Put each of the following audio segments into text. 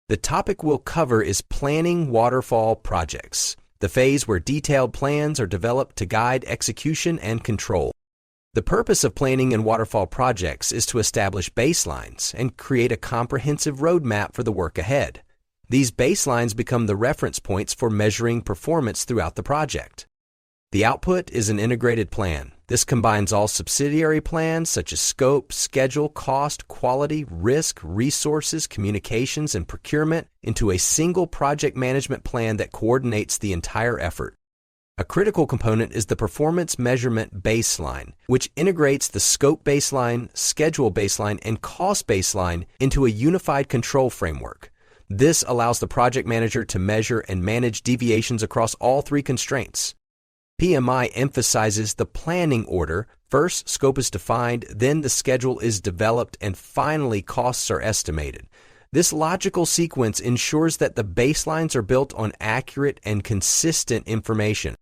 The topic we'll cover is Planning Waterfall Projects, the phase where detailed plans are developed to guide execution and control. The purpose of planning and waterfall projects is to establish baselines and create a comprehensive roadmap for the work ahead. These baselines become the reference points for measuring performance throughout the project. The output is an integrated plan. This combines all subsidiary plans such as scope, schedule, cost, quality, risk, resources, communications, and procurement into a single project management plan that coordinates the entire effort. A critical component is the performance measurement baseline, which integrates the scope baseline, schedule baseline, and cost baseline into a unified control framework. This allows the project manager to measure and manage deviations across all three constraints. PMI emphasizes the planning order. First, scope is defined, then the schedule is developed, and finally costs are estimated. This logical sequence ensures that the baselines are built on accurate and consistent information.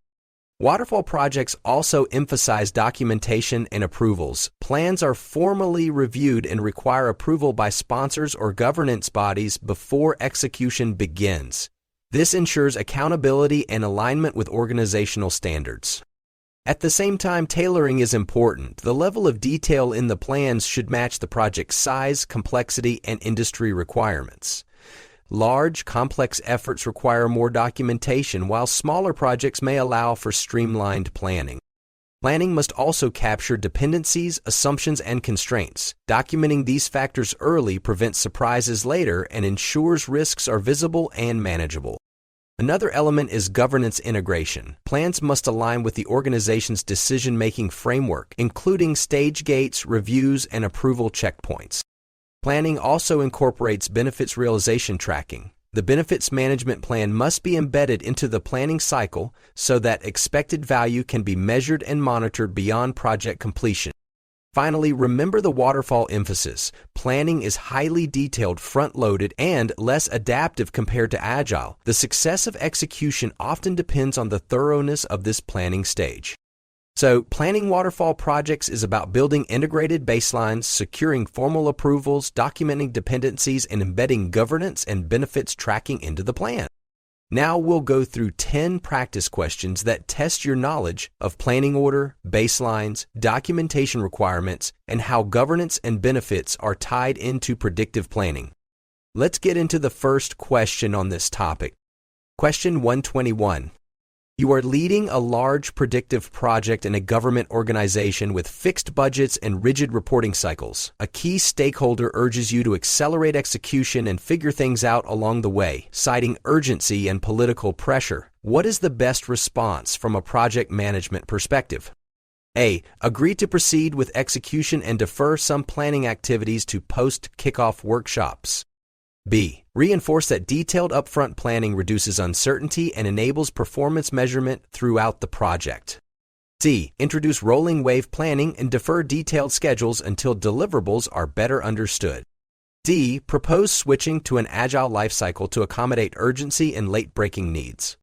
Waterfall projects also emphasize documentation and approvals. Plans are formally reviewed and require approval by sponsors or governance bodies before execution begins. This ensures accountability and alignment with organizational standards. At the same time, tailoring is important. The level of detail in the plans should match the project's size, complexity, and industry requirements. Large, complex efforts require more documentation, while smaller projects may allow for streamlined planning. Planning must also capture dependencies, assumptions, and constraints. Documenting these factors early prevents surprises later and ensures risks are visible and manageable. Another element is governance integration. Plans must align with the organization's decision-making framework, including stage gates, reviews, and approval checkpoints. Planning also incorporates benefits realization tracking. The benefits management plan must be embedded into the planning cycle so that expected value can be measured and monitored beyond project completion. Finally, remember the waterfall emphasis. Planning is highly detailed, front-loaded, and less adaptive compared to agile. The success of execution often depends on the thoroughness of this planning stage. So, planning waterfall projects is about building integrated baselines, securing formal approvals, documenting dependencies, and embedding governance and benefits tracking into the plan. Now we'll go through 10 practice questions that test your knowledge of planning order, baselines, documentation requirements, and how governance and benefits are tied into predictive planning. Let's get into the first question on this topic. Question 121. You are leading a large predictive project in a government organization with fixed budgets and rigid reporting cycles. A key stakeholder urges you to accelerate execution and figure things out along the way, citing urgency and political pressure. What is the best response from a project management perspective? A. Agree to proceed with execution and defer some planning activities to post-kickoff workshops. B. Reinforce that detailed upfront planning reduces uncertainty and enables performance measurement throughout the project. C. Introduce rolling wave planning and defer detailed schedules until deliverables are better understood. D. Propose switching to an agile lifecycle to accommodate urgency and late-breaking needs.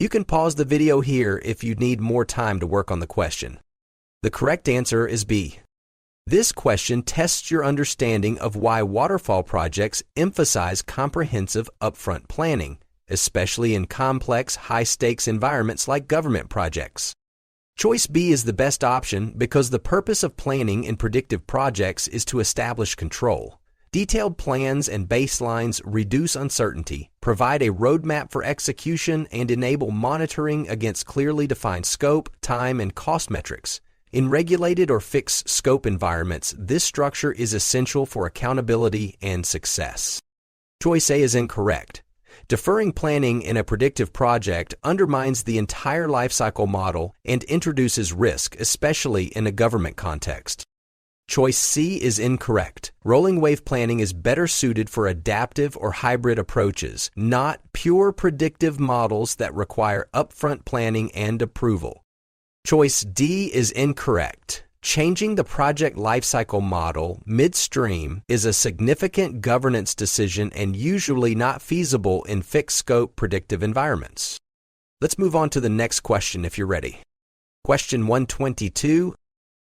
You can pause the video here if you need more time to work on the question. The correct answer is B. This question tests your understanding of why waterfall projects emphasize comprehensive upfront planning, especially in complex, high-stakes environments like government projects. Choice B is the best option because the purpose of planning in predictive projects is to establish control. Detailed plans and baselines reduce uncertainty, provide a roadmap for execution, and enable monitoring against clearly defined scope, time, and cost metrics. In regulated or fixed scope environments, this structure is essential for accountability and success. Choice A is incorrect. Deferring planning in a predictive project undermines the entire lifecycle model and introduces risk, especially in a government context. Choice C is incorrect. Rolling wave planning is better suited for adaptive or hybrid approaches, not pure predictive models that require upfront planning and approval. Choice D is incorrect. Changing the project lifecycle model midstream is a significant governance decision and usually not feasible in fixed-scope predictive environments. Let's move on to the next question if you're ready. Question 122.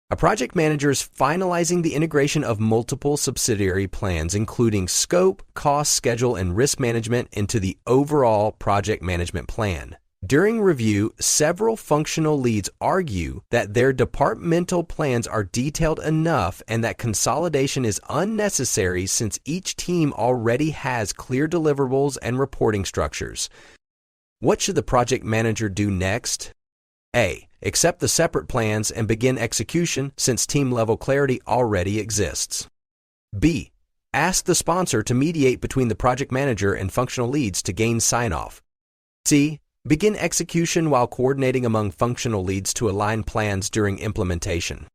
A project manager is finalizing the integration of multiple subsidiary plans, including scope, cost, schedule, and risk management into the overall project management plan. During review, several functional leads argue that their departmental plans are detailed enough and that consolidation is unnecessary since each team already has clear deliverables and reporting structures. What should the project manager do next? A. Accept the separate plans and begin execution since team-level clarity already exists. B. Ask the sponsor to mediate between the project manager and functional leads to gain sign-off. C. Begin execution while coordinating among functional leads to align plans during implementation.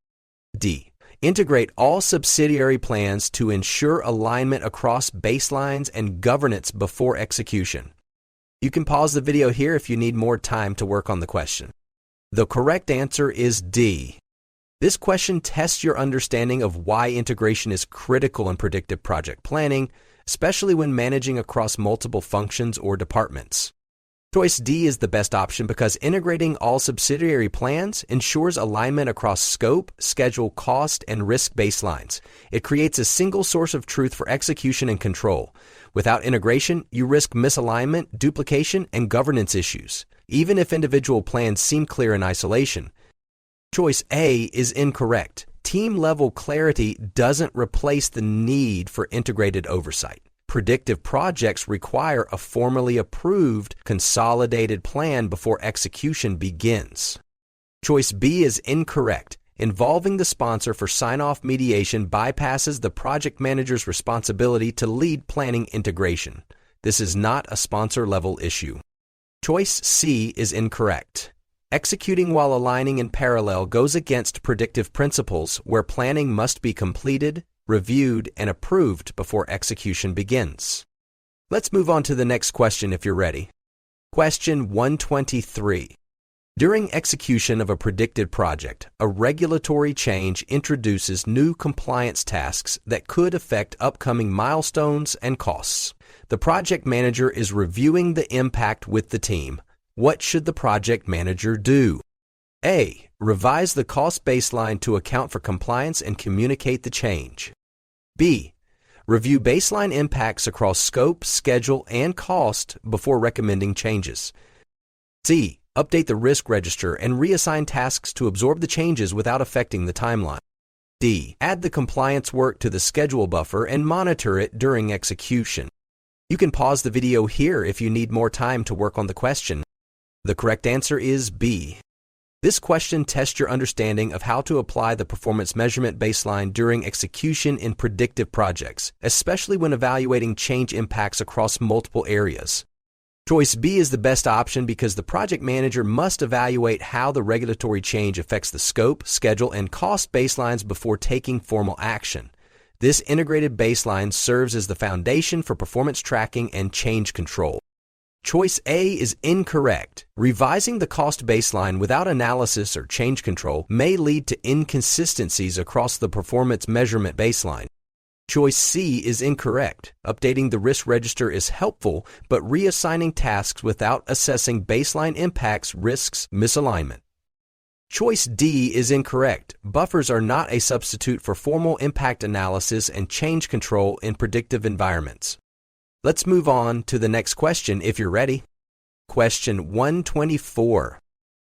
D. Integrate all subsidiary plans to ensure alignment across baselines and governance before execution. You can pause the video here if you need more time to work on the question. The correct answer is D. This question tests your understanding of why integration is critical in predictive project planning, especially when managing across multiple functions or departments. Choice D is the best option because integrating all subsidiary plans ensures alignment across scope, schedule, cost, and risk baselines. It creates a single source of truth for execution and control. Without integration, you risk misalignment, duplication, and governance issues, even if individual plans seem clear in isolation. Choice A is incorrect. Team-level clarity doesn't replace the need for integrated oversight. Predictive projects require a formally approved, consolidated plan before execution begins. Choice B is incorrect. Involving the sponsor for sign-off mediation bypasses the project manager's responsibility to lead planning integration. This is not a sponsor-level issue. Choice C is incorrect. Executing while aligning in parallel goes against predictive principles where planning must be completed, reviewed, and approved before execution begins. Let's move on to the next question if you're ready. Question 123. During execution of a predicted project, a regulatory change introduces new compliance tasks that could affect upcoming milestones and costs. The project manager is reviewing the impact with the team. What should the project manager do? A. Revise the cost baseline to account for compliance and communicate the change. B. Review baseline impacts across scope, schedule, and cost before recommending changes. C. Update the risk register and reassign tasks to absorb the changes without affecting the timeline. D. Add the compliance work to the schedule buffer and monitor it during execution. You can pause the video here if you need more time to work on the question. The correct answer is B. This question tests your understanding of how to apply the performance measurement baseline during execution in predictive projects, especially when evaluating change impacts across multiple areas. Choice B is the best option because the project manager must evaluate how the regulatory change affects the scope, schedule, and cost baselines before taking formal action. This integrated baseline serves as the foundation for performance tracking and change control. Choice A is incorrect. Revising the cost baseline without analysis or change control may lead to inconsistencies across the performance measurement baseline. Choice C is incorrect. Updating the risk register is helpful, but reassigning tasks without assessing baseline impacts risks misalignment. Choice D is incorrect. Buffers are not a substitute for formal impact analysis and change control in predictive environments. Let's move on to the next question if you're ready. Question 124.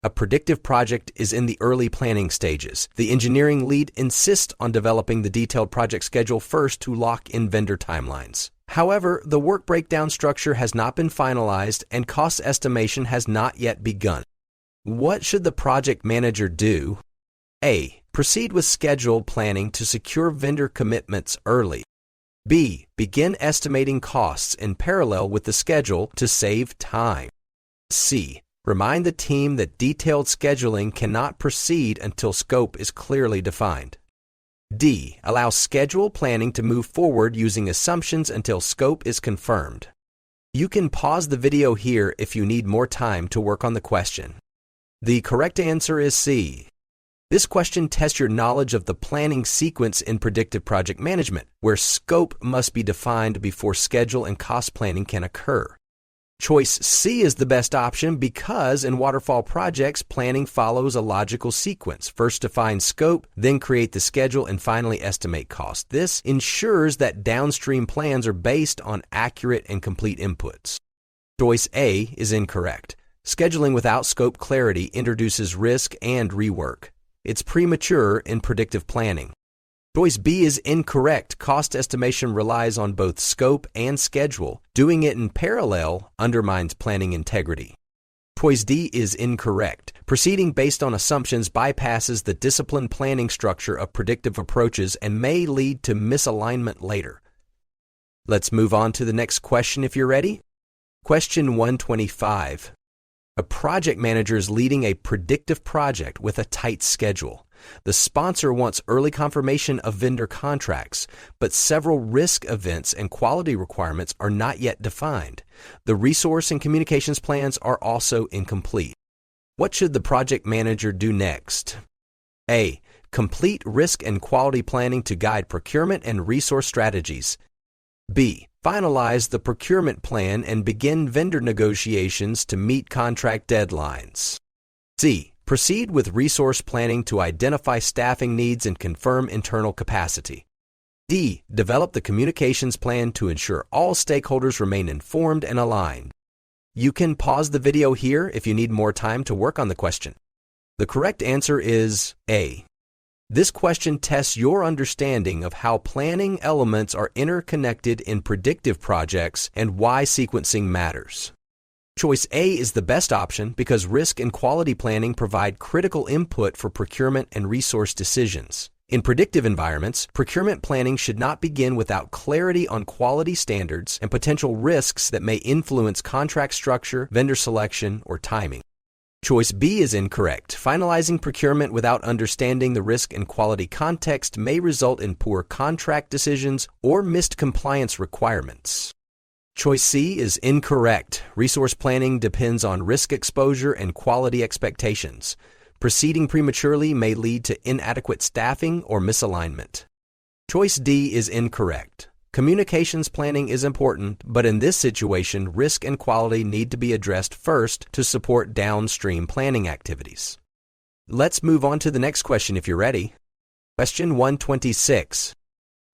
A predictive project is in the early planning stages. The engineering lead insists on developing the detailed project schedule first to lock in vendor timelines. However, the work breakdown structure has not been finalized and cost estimation has not yet begun. What should the project manager do? A. Proceed with scheduled planning to secure vendor commitments early. B. Begin estimating costs in parallel with the schedule to save time. C. Remind the team that detailed scheduling cannot proceed until scope is clearly defined. D. Allow schedule planning to move forward using assumptions until scope is confirmed. You can pause the video here if you need more time to work on the question. The correct answer is C. This question tests your knowledge of the planning sequence in predictive project management, where scope must be defined before schedule and cost planning can occur. Choice C is the best option because in waterfall projects, planning follows a logical sequence. First define scope, then create the schedule, and finally estimate cost. This ensures that downstream plans are based on accurate and complete inputs. Choice A is incorrect. Scheduling without scope clarity introduces risk and rework. It's premature in predictive planning. Choice B is incorrect. Cost estimation relies on both scope and schedule. Doing it in parallel undermines planning integrity. Choice D is incorrect. Proceeding based on assumptions bypasses the disciplined planning structure of predictive approaches and may lead to misalignment later. Let's move on to the next question if you're ready. Question 125. A project manager is leading a predictive project with a tight schedule. The sponsor wants early confirmation of vendor contracts, but several risk events and quality requirements are not yet defined. The resource and communications plans are also incomplete. What should the project manager do next? A. Complete risk and quality planning to guide procurement and resource strategies. B. Finalize the procurement plan and begin vendor negotiations to meet contract deadlines. C. Proceed with resource planning to identify staffing needs and confirm internal capacity. D. Develop the communications plan to ensure all stakeholders remain informed and aligned. You can pause the video here if you need more time to work on the question. The correct answer is A. This question tests your understanding of how planning elements are interconnected in predictive projects and why sequencing matters. Choice A is the best option because risk and quality planning provide critical input for procurement and resource decisions. In predictive environments, procurement planning should not begin without clarity on quality standards and potential risks that may influence contract structure, vendor selection, or timing. Choice B is incorrect. Finalizing procurement without understanding the risk and quality context may result in poor contract decisions or missed compliance requirements. Choice C is incorrect. Resource planning depends on risk exposure and quality expectations. Proceeding prematurely may lead to inadequate staffing or misalignment. Choice D is incorrect. Communications planning is important, but in this situation, risk and quality need to be addressed first to support downstream planning activities. Let's move on to the next question if you're ready. Question 126.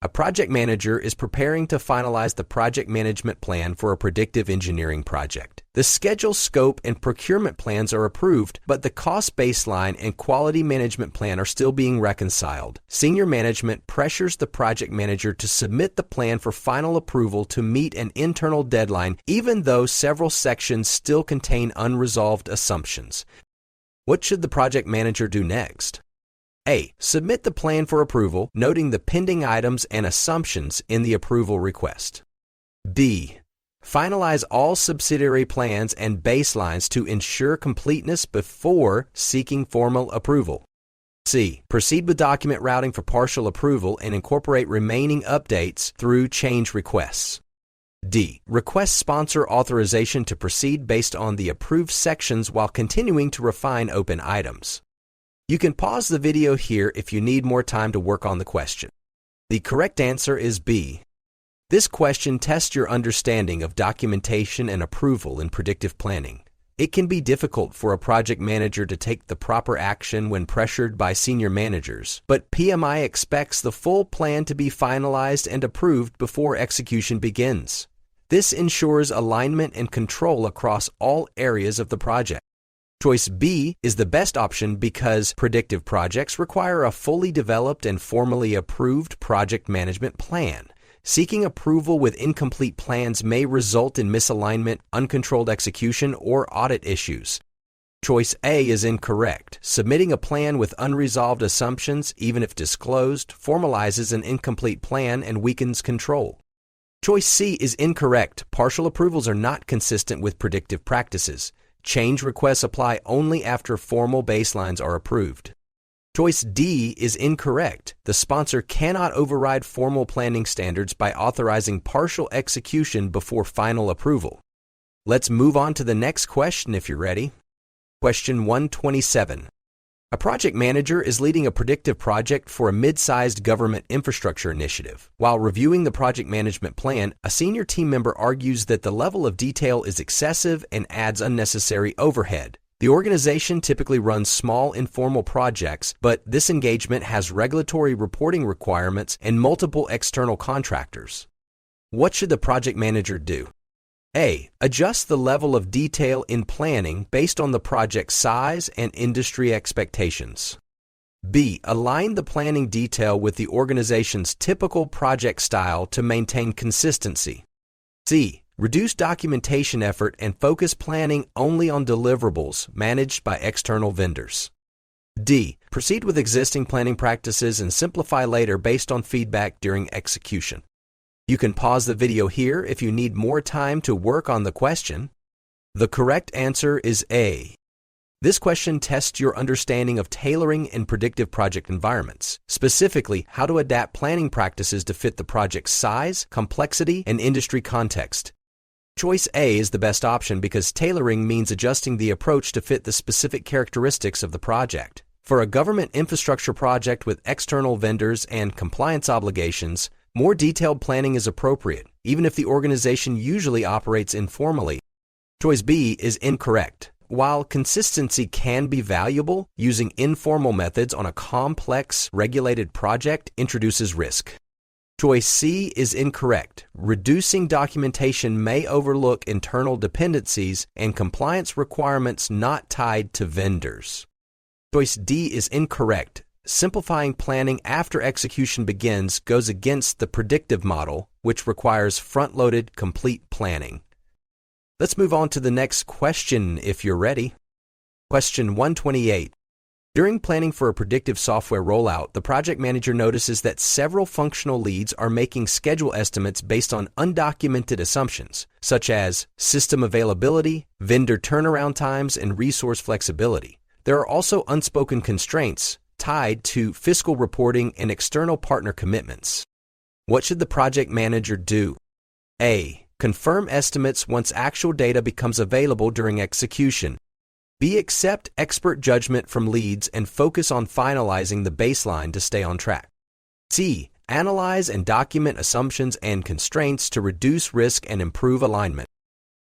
A project manager is preparing to finalize the project management plan for a predictive engineering project. The schedule, scope, and procurement plans are approved, but the cost baseline and quality management plan are still being reconciled. Senior management pressures the project manager to submit the plan for final approval to meet an internal deadline, even though several sections still contain unresolved assumptions. What should the project manager do next? A. Submit the plan for approval, noting the pending items and assumptions in the approval request. B. Finalize all subsidiary plans and baselines to ensure completeness before seeking formal approval. C. Proceed with document routing for partial approval and incorporate remaining updates through change requests. D. Request sponsor authorization to proceed based on the approved sections while continuing to refine open items. You can pause the video here if you need more time to work on the question. The correct answer is B. This question tests your understanding of documentation and approval in predictive planning. It can be difficult for a project manager to take the proper action when pressured by senior managers, but PMI expects the full plan to be finalized and approved before execution begins. This ensures alignment and control across all areas of the project. Choice B is the best option because predictive projects require a fully developed and formally approved project management plan. Seeking approval with incomplete plans may result in misalignment, uncontrolled execution, or audit issues. Choice A is incorrect. Submitting a plan with unresolved assumptions, even if disclosed, formalizes an incomplete plan and weakens control. Choice C is incorrect. Partial approvals are not consistent with predictive practices. Change requests apply only after formal baselines are approved. Choice D is incorrect. The sponsor cannot override formal planning standards by authorizing partial execution before final approval. Let's move on to the next question if you're ready. Question 127. A project manager is leading a predictive project for a mid-sized government infrastructure initiative. While reviewing the project management plan, a senior team member argues that the level of detail is excessive and adds unnecessary overhead. The organization typically runs small, informal projects, but this engagement has regulatory reporting requirements and multiple external contractors. What should the project manager do? A. Adjust the level of detail in planning based on the project size and industry expectations. B. Align the planning detail with the organization's typical project style to maintain consistency. C. Reduce documentation effort and focus planning only on deliverables managed by external vendors. D. Proceed with existing planning practices and simplify later based on feedback during execution. You can pause the video here if you need more time to work on the question. The correct answer is A. This question tests your understanding of tailoring in predictive project environments, specifically how to adapt planning practices to fit the project's size, complexity, and industry context. Choice A is the best option because tailoring means adjusting the approach to fit the specific characteristics of the project. For a government infrastructure project with external vendors and compliance obligations, more detailed planning is appropriate, even if the organization usually operates informally. Choice B is incorrect. While consistency can be valuable, using informal methods on a complex, regulated project introduces risk. Choice C is incorrect. Reducing documentation may overlook internal dependencies and compliance requirements not tied to vendors. Choice D is incorrect. Simplifying planning after execution begins goes against the predictive model, which requires front-loaded, complete planning. Let's move on to the next question if you're ready. Question 128. During planning for a predictive software rollout, the project manager notices that several functional leads are making schedule estimates based on undocumented assumptions, such as system availability, vendor turnaround times, and resource flexibility. There are also unspoken constraints tied to fiscal reporting and external partner commitments. What should the project manager do? A. Confirm estimates once actual data becomes available during execution. B. Accept expert judgment from leads and focus on finalizing the baseline to stay on track. C. Analyze and document assumptions and constraints to reduce risk and improve alignment.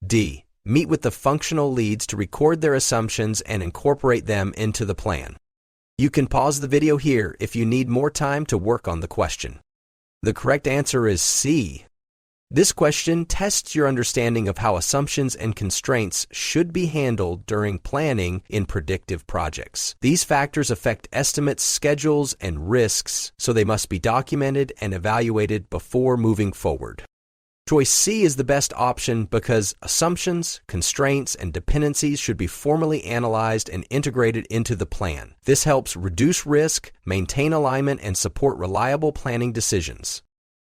D. Meet with the functional leads to record their assumptions and incorporate them into the plan. You can pause the video here if you need more time to work on the question. The correct answer is C. This question tests your understanding of how assumptions and constraints should be handled during planning in predictive projects. These factors affect estimates, schedules, and risks, so they must be documented and evaluated before moving forward. Choice C is the best option because assumptions, constraints, and dependencies should be formally analyzed and integrated into the plan. This helps reduce risk, maintain alignment, and support reliable planning decisions.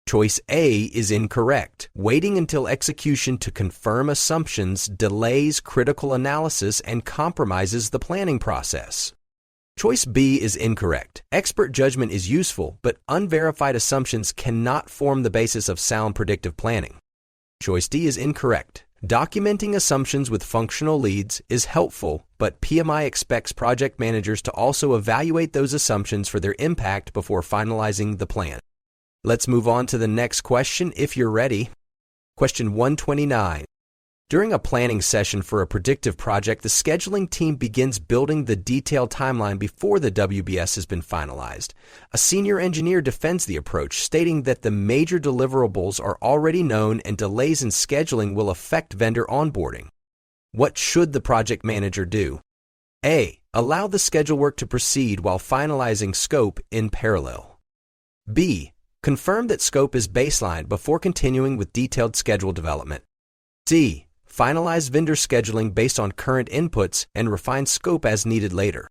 Choice A is incorrect. Waiting until execution to confirm assumptions delays critical analysis and compromises the planning process. Choice B is incorrect. Expert judgment is useful, but unverified assumptions cannot form the basis of sound predictive planning. Choice D is incorrect. Documenting assumptions with functional leads is helpful, but PMI expects project managers to also evaluate those assumptions for their impact before finalizing the plan. Let's move on to the next question if you're ready. Question 129. During a planning session for a predictive project, the scheduling team begins building the detailed timeline before the WBS has been finalized. A senior engineer defends the approach, stating that the major deliverables are already known and delays in scheduling will affect vendor onboarding. What should the project manager do? A. Allow the schedule work to proceed while finalizing scope in parallel. B. Confirm that scope is baseline before continuing with detailed schedule development. C. Finalize vendor scheduling based on current inputs and refine scope as needed later.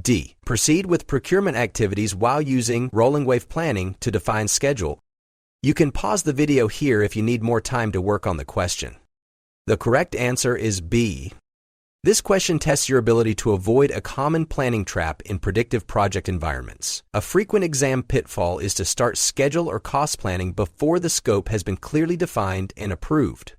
D. Proceed with procurement activities while using rolling wave planning to define schedule. You can pause the video here if you need more time to work on the question. The correct answer is B. This question tests your ability to avoid a common planning trap in predictive project environments. A frequent exam pitfall is to start schedule or cost planning before the scope has been clearly defined and approved.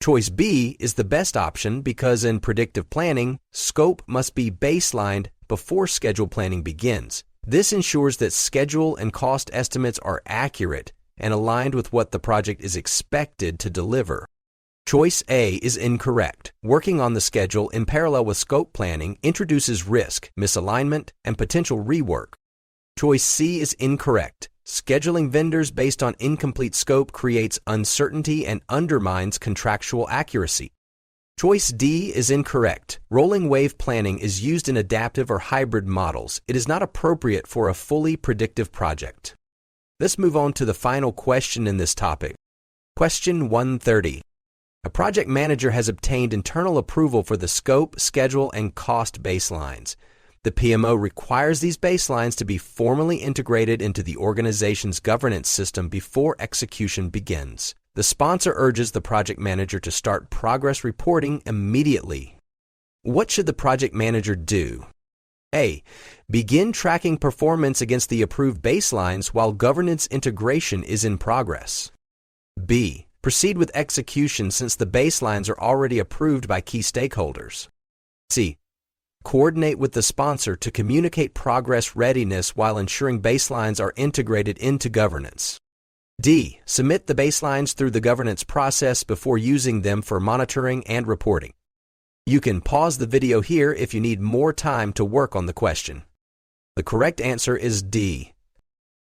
Choice B is the best option because in predictive planning, scope must be baselined before schedule planning begins. This ensures that schedule and cost estimates are accurate and aligned with what the project is expected to deliver. Choice A is incorrect. Working on the schedule in parallel with scope planning introduces risk, misalignment, and potential rework. Choice C is incorrect. Scheduling vendors based on incomplete scope creates uncertainty and undermines contractual accuracy. Choice D is incorrect. Rolling wave planning is used in adaptive or hybrid models. It is not appropriate for a fully predictive project. Let's move on to the final question in this topic. Question 130. A project manager has obtained internal approval for the scope, schedule, and cost baselines. The PMO requires these baselines to be formally integrated into the organization's governance system before execution begins. The sponsor urges the project manager to start progress reporting immediately. What should the project manager do? A. Begin tracking performance against the approved baselines while governance integration is in progress. B. Proceed with execution since the baselines are already approved by key stakeholders. C. Coordinate with the sponsor to communicate progress readiness while ensuring baselines are integrated into governance. D. Submit the baselines through the governance process before using them for monitoring and reporting. You can pause the video here if you need more time to work on the question. The correct answer is D.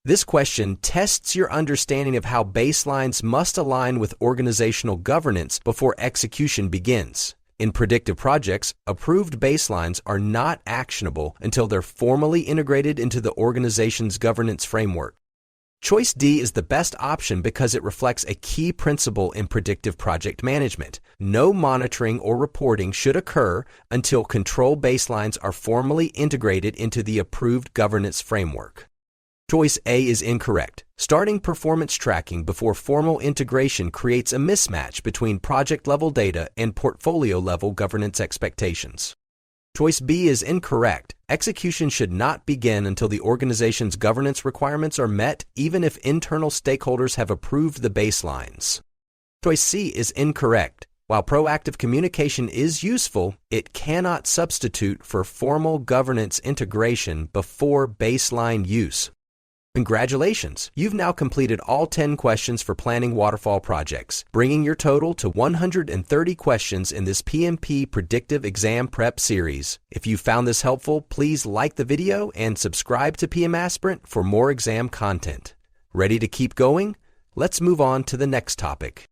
This question tests your understanding of how baselines must align with organizational governance before execution begins. In predictive projects, approved baselines are not actionable until they're formally integrated into the organization's governance framework. Choice D is the best option because it reflects a key principle in predictive project management. No monitoring or reporting should occur until control baselines are formally integrated into the approved governance framework. Choice A is incorrect. Starting performance tracking before formal integration creates a mismatch between project-level data and portfolio-level governance expectations. Choice B is incorrect. Execution should not begin until the organization's governance requirements are met, even if internal stakeholders have approved the baselines. Choice C is incorrect. While proactive communication is useful, it cannot substitute for formal governance integration before baseline use. Congratulations! You've now completed all 10 questions for Planning Waterfall Projects, bringing your total to 130 questions in this PMP Predictive Exam Prep series. If you found this helpful, please like the video and subscribe to PM Aspirant for more exam content. Ready to keep going? Let's move on to the next topic.